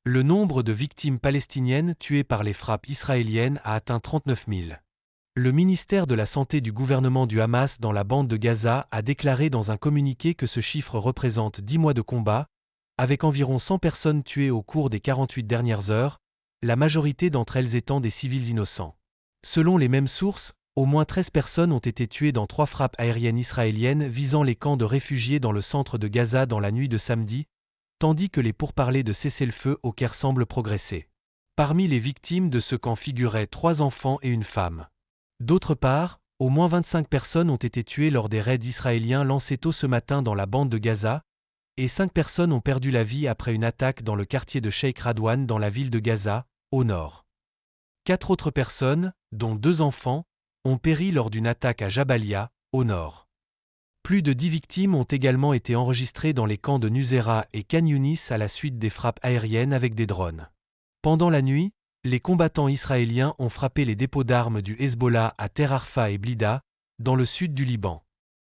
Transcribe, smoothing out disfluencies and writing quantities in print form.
Le nombre de victimes palestiniennes tuées par les frappes israéliennes a atteint 39 000. Le ministère de la Santé du gouvernement du Hamas dans la bande de Gaza a déclaré dans un communiqué que ce chiffre représente 10 mois de combat, avec environ 100 personnes tuées au cours des 48 dernières heures, la majorité d'entre elles étant des civils innocents. Selon les mêmes sources, au moins 13 personnes ont été tuées dans 3 frappes aériennes israéliennes visant les camps de réfugiés dans le centre de Gaza dans la nuit de samedi, tandis que les pourparlers de cessez-le-feu au Caire semblent progresser. Parmi les victimes de ce camp figuraient 3 enfants et une femme. D'autre part, au moins 25 personnes ont été tuées lors des raids israéliens lancés tôt ce matin dans la bande de Gaza, et 5 personnes ont perdu la vie après une attaque dans le quartier de Sheikh Radwan dans la ville de Gaza, au nord. 4 autres personnes, dont 2 enfants, ont péri lors d'une attaque à Jabalia, au nord. Plus de 10 victimes ont également été enregistrées dans les camps de Nusayra et Khan Younis à la suite des frappes aériennes avec des drones. Pendant la nuit, les combattants israéliens ont frappé les dépôts d'armes du Hezbollah à Ter Arfa et Blida, dans le sud du Liban.